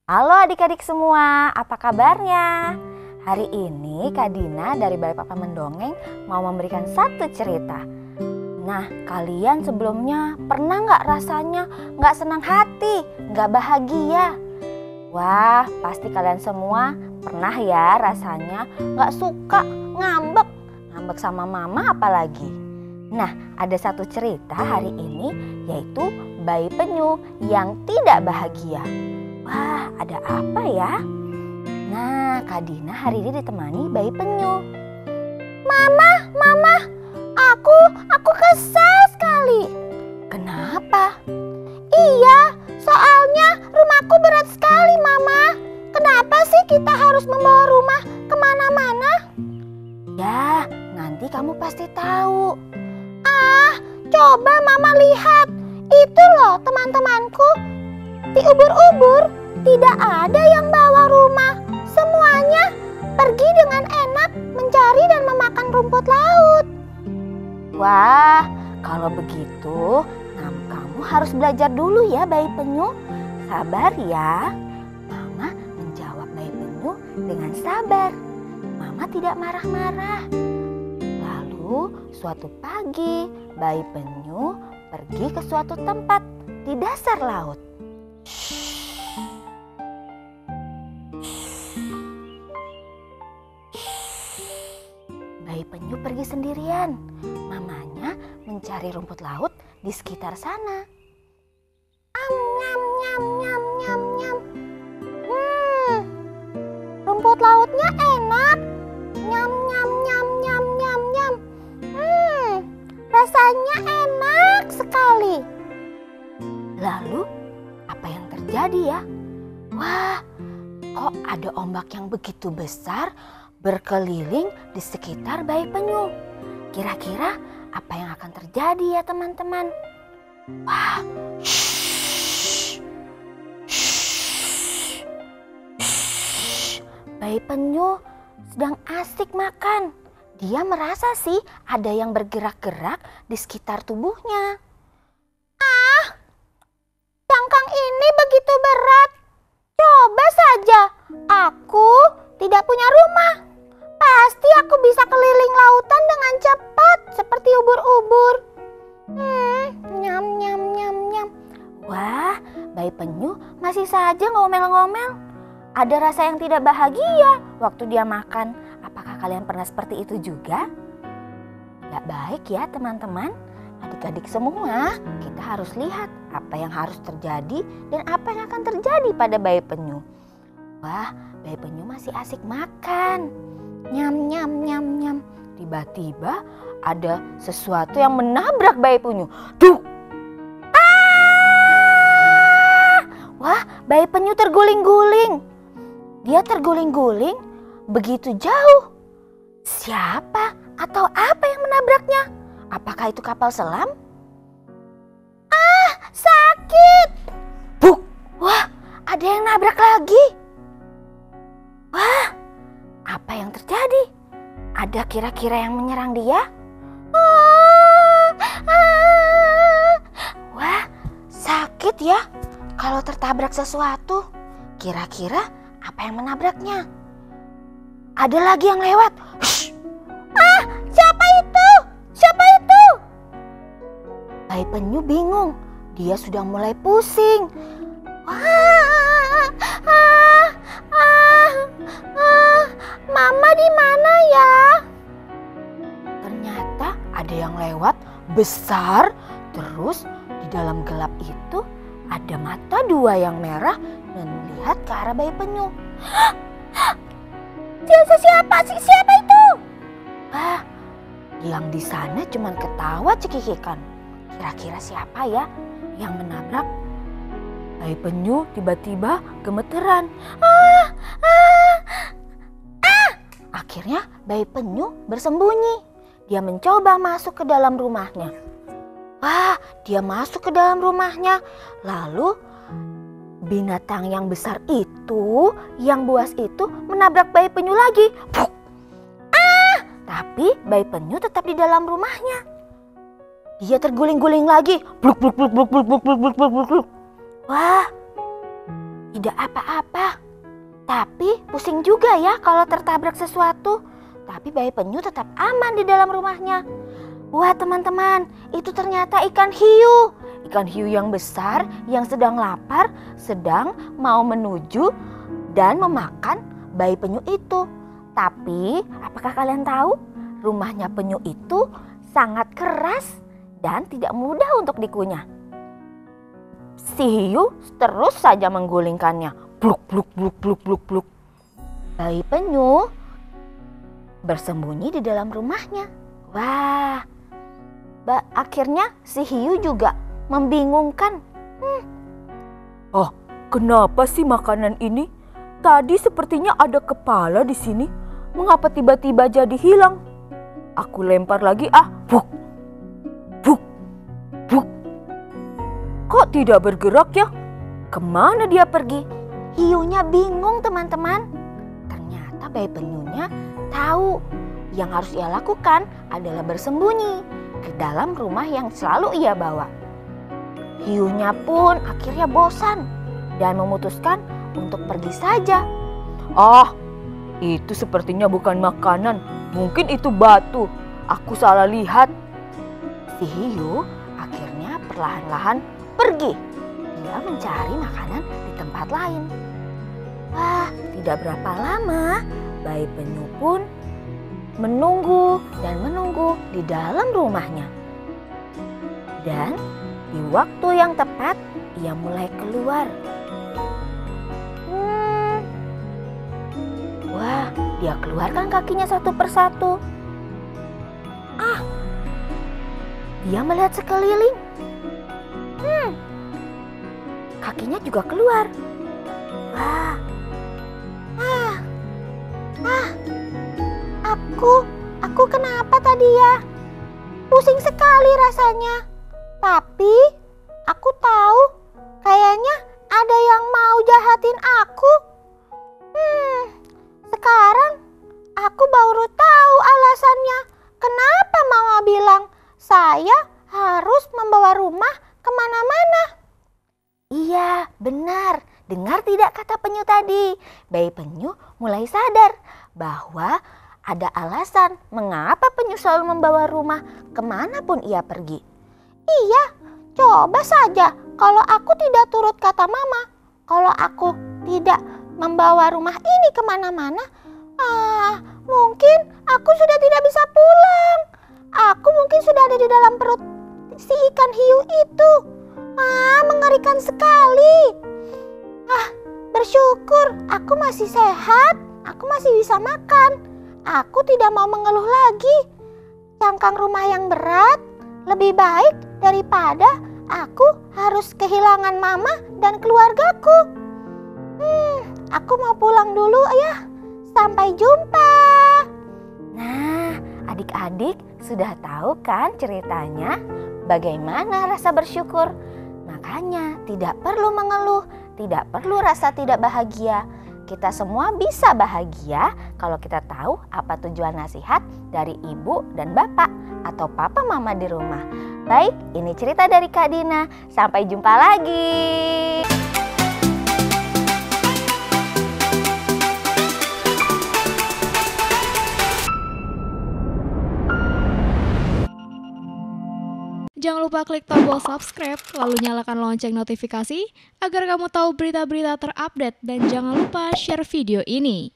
Halo adik-adik semua, apa kabarnya? Hari ini Kak Dina dari Balai Papa Mendongeng mau memberikan satu cerita. Nah, kalian sebelumnya pernah nggak rasanya nggak senang hati, nggak bahagia? Wah, pasti kalian semua pernah ya rasanya nggak suka, ngambek sama mama apalagi. Nah, ada satu cerita hari ini yaitu bayi penyu yang tidak bahagia. Wah, ada apa ya? Nah, Kak Dina hari ini ditemani bayi penyu. Mama, aku kesal sekali. Kenapa? Iya, soalnya rumahku berat sekali, Mama. Kenapa sih kita harus membawa rumah kemana-mana? Ya, nanti kamu pasti tahu. Coba Mama lihat. Itu loh teman-temanku. Di ubur-ubur tidak ada yang bawa rumah. Semuanya pergi dengan enak mencari dan memakan rumput laut. Wah, kalau begitu kamu harus belajar dulu ya bayi penyu. Sabar ya. Mama menjawab bayi penyu dengan sabar. Mama tidak marah-marah. Lalu suatu pagi bayi penyu pergi ke suatu tempat di dasar laut. Bayi penyu pergi sendirian. Mamanya mencari rumput laut di sekitar sana. Nyam. Rumput lautnya enak. Nyam. Rasanya enak sekali. Lalu apa yang terjadi ya? Wah, kok ada ombak yang begitu besar berkeliling di sekitar bayi penyu. Kira-kira apa yang akan terjadi ya teman-teman? Wah, bayi penyu sedang asik makan. Dia merasa sih ada yang bergerak-gerak di sekitar tubuhnya. Cangkang ini begitu berat. Coba saja aku tidak punya rumah. Pasti aku bisa keliling lautan dengan cepat seperti ubur-ubur. Nyam. Wah, bayi penyu masih saja ngomel-ngomel. Ada rasa yang tidak bahagia waktu dia makan. Apakah kalian pernah seperti itu juga? Gak baik ya teman-teman. Adik-adik semua, kita harus lihat apa yang harus terjadi dan apa yang akan terjadi pada bayi penyu. Wah, bayi penyu masih asik makan. Nyam. Tiba-tiba ada sesuatu yang menabrak bayi penyu. Duh! Wah, bayi penyu terguling-guling. Dia terguling-guling begitu jauh. Siapa atau apa yang menabraknya? Apakah itu kapal selam? Sakit! Buk! Wah, ada yang nabrak lagi. Wah, apa yang terjadi? Ada kira-kira yang menyerang dia? Wah, sakit ya kalau tertabrak sesuatu. Kira-kira apa yang menabraknya? Ada lagi yang lewat. Siapa itu? Bayi penyu bingung. Dia sudah mulai pusing. Mama di mana ya? Ternyata ada yang lewat besar. Terus di dalam gelap itu ada mata dua yang merah dan melihat ke arah bayi penyu. Siapa itu? Yang di sana cuma ketawa cekikikan. Kira-kira siapa ya yang menabrak? Bayi penyu tiba-tiba gemeteran. Akhirnya bayi penyu bersembunyi. Dia mencoba masuk ke dalam rumahnya. Wah, dia masuk ke dalam rumahnya. Lalu binatang yang besar itu, yang buas itu menabrak bayi penyu lagi. Tapi bayi penyu tetap di dalam rumahnya. Dia terguling-guling lagi. Bluk. Wah, di tidak apa-apa. Tapi pusing juga ya kalau tertabrak sesuatu. Tapi bayi penyu tetap aman di dalam rumahnya. Wah teman-teman, itu ternyata ikan hiu. Ikan hiu yang besar yang sedang lapar, sedang mau menuju dan memakan bayi penyu itu. Tapi apakah kalian tahu? Rumahnya penyu itu sangat keras dan tidak mudah untuk dikunyah. Si hiu terus saja menggulingkannya. Bluk, bluk, bluk, bluk, bluk, bluk. Bayi penyu bersembunyi di dalam rumahnya. Wah, akhirnya si hiu juga membingungkan. Oh, kenapa sih makanan ini? Tadi sepertinya ada kepala di sini. Mengapa tiba-tiba jadi hilang? Aku lempar lagi Buk, buk, buk. Kok tidak bergerak ya? Kemana dia pergi? Hiunya bingung teman-teman. Ternyata bayi penyunya tahu yang harus ia lakukan adalah bersembunyi ke dalam rumah yang selalu ia bawa. Hiunya pun akhirnya bosan dan memutuskan untuk pergi saja. Itu sepertinya bukan makanan. Mungkin itu batu. Aku salah lihat. Si hiu akhirnya perlahan-lahan pergi. Dia mencari makanan di tempat lain. Wah, tidak berapa lama bayi penyu pun menunggu dan menunggu di dalam rumahnya. Dan di waktu yang tepat ia mulai keluar. Wah, dia keluarkan kakinya satu persatu. Dia melihat sekeliling. Kakinya juga keluar. Aku kenapa tadi ya? Pusing sekali rasanya. Tapi aku tahu kayaknya ada yang mau jahatin aku. Sekarang aku baru tahu alasannya. Kenapa Mama bilang saya harus membawa rumah kemana-mana? Iya, benar. Dengar tidak kata penyu tadi? Bayi penyu mulai sadar bahwa ada alasan mengapa penyu selalu membawa rumah kemanapun ia pergi. Iya, coba saja kalau aku tidak turut kata Mama. Kalau aku tidak membawa rumah ini kemana-mana, mungkin aku sudah tidak bisa pulang. Aku mungkin sudah ada di dalam perut si ikan hiu itu. Mengerikan sekali. Bersyukur aku masih sehat, aku masih bisa makan. Aku tidak mau mengeluh lagi. Cangkang rumah yang berat lebih baik daripada aku harus kehilangan Mama dan keluargaku. Aku mau pulang dulu ya. Sampai jumpa. Nah, adik-adik sudah tahu kan ceritanya bagaimana rasa bersyukur? Makanya tidak perlu mengeluh, tidak perlu rasa tidak bahagia. Kita semua bisa bahagia kalau kita tahu apa tujuan nasihat dari ibu dan bapak atau papa mama di rumah. Baik, ini cerita dari Kak Dina. Sampai jumpa lagi. Jangan lupa klik tombol subscribe, lalu nyalakan lonceng notifikasi agar kamu tahu berita-berita terupdate dan jangan lupa share video ini.